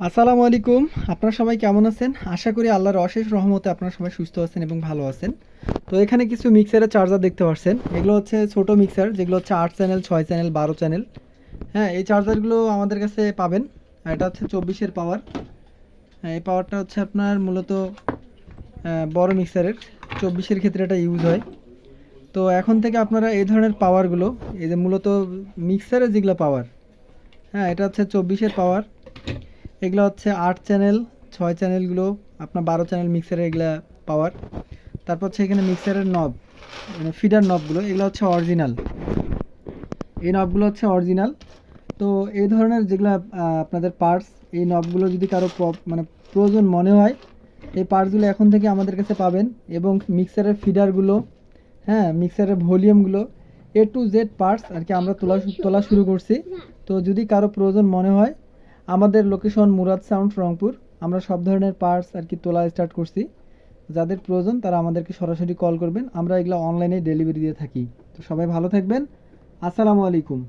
আসসালামু আলাইকুম। আপনারা সবাই কেমন আছেন? আশা করি আল্লাহর অশেষ রহমতে আপনারা সবাই সুস্থ আছেন এবং ভালো আছেন। তো এখানে কিছু মিক্সারের চার্জার দেখতে পাচ্ছেন। এগুলো হচ্ছে ছোট মিক্সার, যেগুলো হচ্ছে ৮ চ্যানেল, ৬ চ্যানেল, ১২ চ্যানেল। হ্যাঁ, এই চার্জারগুলো আমাদের কাছে পাবেন। আর এটা হচ্ছে ২৪ এর পাওয়ার। হ্যাঁ, এই পাওয়ারটা হচ্ছে আপনার মূলত বড় মিক্সারের ২৪ এর ক্ষেত্রে এটা ইউজ হয়। তো এখন থেকে আপনারা এই ধরনের পাওয়ারগুলো, এই যে মূলত মিক্সারের যেগুলো পাওয়ার, হ্যাঁ, এটা হচ্ছে ২৪-এর পাওয়ার। এগুলো হচ্ছে ৮ চ্যানেল, ৬ চ্যানেলগুলো আপনার ১২ চ্যানেল মিক্সারের এগুলা পাওয়ার। তারপর হচ্ছে এখানে মিক্সারের নব, মানে ফিডার নবগুলো, এগুলো হচ্ছে অরিজিনাল। এই নবগুলো হচ্ছে অরিজিনাল। তো এই ধরনের যেগুলো আপনাদের পার্টস, এই নবগুলো যদি কারো মানে প্রয়োজন মনে হয়, এই পার্টসগুলো এখন থেকে আমাদের কাছে পাবেন। এবং মিক্সারের ফিডারগুলো, হ্যাঁ, মিক্সারের ভলিউমগুলো, এ টু জেড পার্টস আর কি আমরা তোলা তোলা শুরু করছি। তো যদি কারো প্রয়োজন মনে হয়, আমাদের লোকেশন মুরাদ সাউন্ড রংপুর। আমরা সব ধরনের পার্টস আর কি তোলা স্টার্ট করছি। যাদের প্রয়োজন তারা আমাদেরকে সরাসরি কল করবেন, আমরা এগুলো অনলাইনে ডেলিভারি দিয়ে থাকি। তো সবাই ভালো থাকবেন। আসসালামু আলাইকুম।